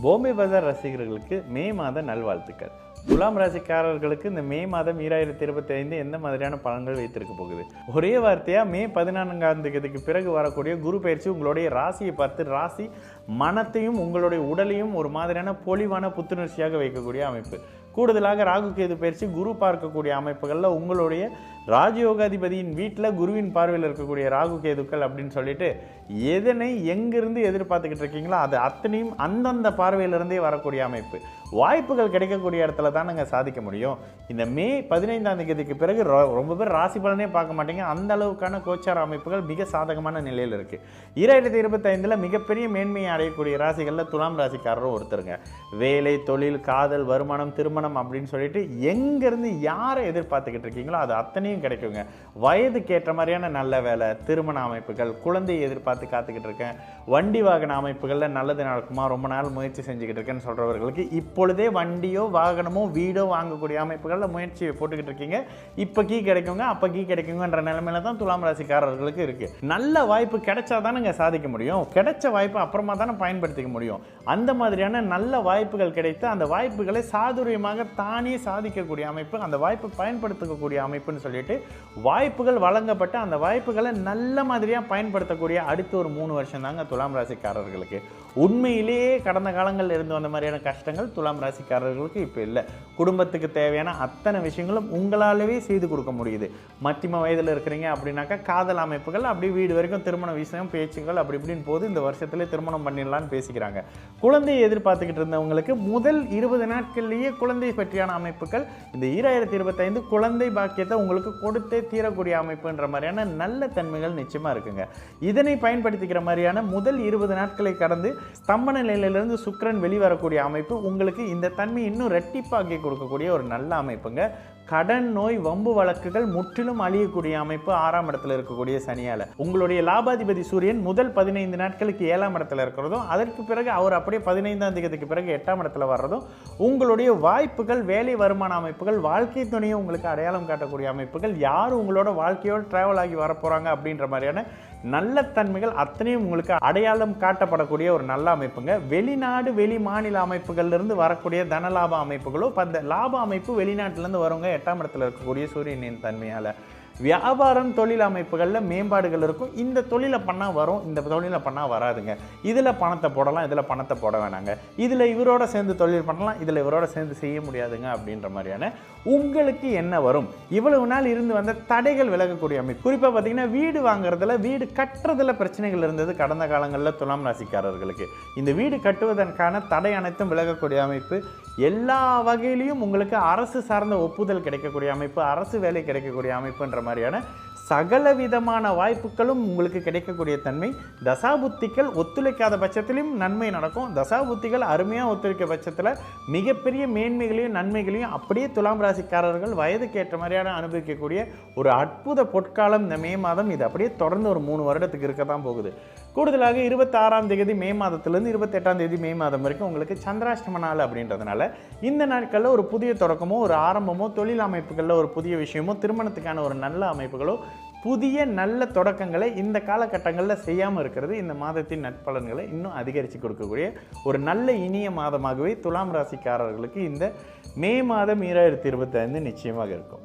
பாம்பே பஜார் ரசிகர்களுக்கு மே மாத நல்வாழ்த்துக்கள். துலாம் ராசிக்காரர்களுக்கு இந்த மே மாதம் 2025 எந்த மாதிரியான பலன்கள் வைத்திருக்க போகுது? ஒரே வார்த்தையா மே 14ஆம் தேதிக்கு பிறகு வரக்கூடிய குரு பயிற்சி உங்களுடைய ராசியை பார்த்து ராசி மனத்தையும் உங்களுடைய உடலையும் ஒரு மாதிரியான பொலிவான புத்துணர்ச்சியாக வைக்கக்கூடிய அமைப்பு. கூடுதலாக ராகு கேது பயிற்சி குரு பார்க்கக்கூடிய அமைப்புகளில் உங்களுடைய ராஜயோகாதிபதியின் வீட்டில் குருவின் பார்வையில் இருக்கக்கூடிய ராகு கேதுக்கள் அப்படின்னு சொல்லிட்டு எதனை எங்கிருந்து எதிர்பார்த்துக்கிட்டு இருக்கீங்களோ அது அத்தனையும் அந்தந்த பார்வையிலிருந்தே வரக்கூடிய அமைப்பு. வாய்ப்புகள் கிடைக்கக்கூடிய இடத்துல தான் நாங்கள் சாதிக்க முடியும். இந்த மே 15ஆம் தேதிக்கு பிறகு ரொம்ப பேர் ராசி பலனே பார்க்க மாட்டீங்க. அந்த அளவுக்கான கோச்சார அமைப்புகள் மிக சாதகமான நிலையில் இருக்குது. 2025 மிகப்பெரிய மேன்மையை அடையக்கூடிய ராசிகளில் துலாம் ராசிக்காரரும் ஒருத்தருங்க. வேலை, தொழில், காதல், வருமானம், திருமணம் அப்படின்னு சொல்லிட்டு எங்கேருந்து யாரை எதிர்பார்த்துக்கிட்டு இருக்கீங்களோ அது அத்தனையும் கிடைக்குங்க. வயதுக்கு ஏற்ற மாதிரியான நல்ல வேலை, திருமண அமைப்புகள், குழந்தையை எதிர்பார்த்து காத்துக்கிட்டு இருக்கேன், வண்டி வாகன அமைப்புகளில் நல்லது நடக்குமா, ரொம்ப நாள் முயற்சி செஞ்சுக்கிட்டு இருக்கேன்னு சொல்கிறவர்களுக்கு இப்பொழுதே வண்டியோ வாகனமோ வீடோ வாங்கக்கூடிய அமைப்புகளில் முயற்சியை போட்டுக்கிட்டு இருக்கீங்க. இப்போ கீ கிடைக்குங்க, அப்போ கீ கிடைக்குங்கன்ற நிலைமையில தான் துலாம் ராசிக்காரர்களுக்கு இருக்குது. நல்ல வாய்ப்பு கிடைச்சா தானே சாதிக்க முடியும். கிடைச்ச வாய்ப்பு அப்புறமா தானே பயன்படுத்திக்க முடியும். அந்த மாதிரியான நல்ல வாய்ப்புகள் கிடைத்து அந்த வாய்ப்புகளை சாதுரியமாக தானே சாதிக்கக்கூடிய அமைப்பு, அந்த வாய்ப்பை பயன்படுத்தக்கூடிய அமைப்புன்னு சொல்லிட்டு வாய்ப்புகள் வழங்கப்பட்டு அந்த வாய்ப்புகளை நல்ல மாதிரியாக பயன்படுத்தக்கூடிய அடுத்த ஒரு 3 வருஷம் தாங்க துலாம் ராசிக்காரர்களுக்கு. உண்மையிலேயே கடந்த காலங்களில் இருந்து வந்த மாதிரியான கஷ்டங்கள் துலாம் ராசிக்காரர்களுக்கு இப்போ இல்லை. குடும்பத்துக்கு தேவையான அத்தனை விஷயங்களும் உங்களாலவே செய்து கொடுக்க முடியுது. மத்தியம வயதில் இருக்கிறீங்க அப்படின்னாக்கா காதல் அமைப்புகள் அப்படி வீடு வரைக்கும் திருமண விஷயம் பேச்சுகள் அப்படி இப்படின்னு போது இந்த வருஷத்துலேயே திருமணம் பண்ணிடலான்னு பேசிக்கிறாங்க. குழந்தையை எதிர்பார்த்துக்கிட்டு இருந்தவங்களுக்கு முதல் 20 நாட்கள்லேயே குழந்தை பற்றியான அமைப்புகள் இந்த 2025 குழந்தை பாக்கியத்தை உங்களுக்கு கொடுத்தே தீரக்கூடிய அமைப்புன்ற மாதிரியான நல்ல தன்மைகள் நிச்சயமாக இருக்குங்க. இதனை பயன்படுத்திக்கிற மாதிரியான முதல் 20 நாட்களை கடந்து ஸ்தம்ப நிலையிலிருந்து சுக்கிரன் வெளிவரக்கூடிய அமைப்பு உங்களுக்கு இந்த தன்மை இன்னும் ரெட்டிப்பாக்கி கொடுக்கக்கூடிய ஒரு நல்ல அமைப்புங்க. கடன், நோய், வம்பு வழக்குகள் முற்றிலும் அழியக்கூடிய அமைப்பு 6ஆம் இடத்துல இருக்கக்கூடிய சனியால. உங்களுடைய லாபாதிபதி சூரியன் முதல் 15 நாட்களுக்கு 7ஆம் இடத்துல இருக்கிறதும் அதற்கு பிறகு அவர் அப்படியே 15ஆம் தேதிக்கு பிறகு 8ஆம் இடத்துல வர்றதும் உங்களுடைய வாய்ப்புகள், வேலை, வருமான அமைப்புகள், வாழ்க்கை துணையை உங்களுக்கு அடையாளம் காட்டக்கூடிய அமைப்புகள், யார் உங்களோட வாழ்க்கையோடு டிராவல் ஆகி வரப்போறாங்க அப்படின்ற மாதிரியான நல்ல தன்மைகள் அத்தனையும் உங்களுக்கு அடையாளம் காட்டப்படக்கூடிய ஒரு நல்ல அமைப்புங்க. வெளிநாடு, வெளி மாநில அமைப்புகள்ல இருந்து வரக்கூடிய தனலாப அமைப்புகளோ லாப அமைப்பு வெளிநாட்டிலிருந்து வரவங்க 8ஆம் இடத்துல இருக்கக்கூடிய சூரியனின் தன்மையால வியாபாரம், தொழில் அமைப்புகளில் மேம்பாடுகள் இருக்கும். இந்த தொழிலை பண்ணால் வரும், இந்த தொழிலை பண்ணால் வராதுங்க. இதில் பணத்தை போடலாம், இதில் பணத்தை போட வேணாங்க, இதில் இவரோட சேர்ந்து தொழில் பண்ணலாம், இதில் இவரோட சேர்ந்து செய்ய முடியாதுங்க அப்படின்ற மாதிரியான உங்களுக்கு என்ன வரும், இவ்வளவு நாள் இருந்து வந்த தடைகள் விலகக்கூடிய அமைப்பு. குறிப்பாக பார்த்தீங்கன்னா வீடு வாங்குறதுல, வீடு கட்டுறதுல பிரச்சனைகள் இருந்தது கடந்த காலங்களில் துலாம் ராசிக்காரர்களுக்கு. இந்த வீடு கட்டுவதற்கான தடை அனைத்தும் விலகக்கூடிய அமைப்பு. எல்லா வகையிலையும் உங்களுக்கு அரசு சார்ந்த ஒப்புதல் கிடைக்கக்கூடிய அமைப்பு, அரசு வேலை கிடைக்கக்கூடிய அமைப்புன்ற மாதிரியான சகல விதமான வாய்ப்புகளும் உங்களுக்கு கிடைக்கக்கூடிய தன்மை. தசாபுத்திகள் ஒத்துழைக்காத பட்சத்திலும் நன்மை நடக்கும். தசாபுத்திகள் அருமையாக ஒத்துழைக்க பட்சத்தில் மிகப்பெரிய மேன்மைகளையும் நன்மைகளையும் அப்படியே துலாம் ராசிக்காரர்கள் வயதுக்கு ஏற்ற மாதிரியான அனுபவிக்கக்கூடிய ஒரு அற்புத பொற்காலம் இந்த மே மாதம். இது அப்படியே தொடர்ந்து ஒரு 3 வருடத்துக்கு இருக்க தான் போகுது. கூடுதலாக 26ஆம் தேதி மே மாதத்திலிருந்து 28ஆம் தேதி மே மாதம் வரைக்கும் உங்களுக்கு சந்திராஷ்டம நாள் அப்படின்றதுனால இந்த நாட்களில் ஒரு புதிய தொடக்கமோ, ஒரு ஆரம்பமோ, தொழில் அமைப்புகளில் ஒரு புதிய விஷயமோ, திருமணத்துக்கான ஒரு நல்ல அமைப்புகளோ, புதிய நல்ல தொடக்கங்களை இந்த காலகட்டங்களில் செய்யாமல் இருக்கிறது இந்த மாதத்தின் நற்பலன்களை இன்னும் அதிகரித்து கொடுக்கக்கூடிய ஒரு நல்ல இனிய மாதமாகவே துலாம் ராசிக்காரர்களுக்கு இந்த மே மாதம் 2025 நிச்சயமாக இருக்கும்.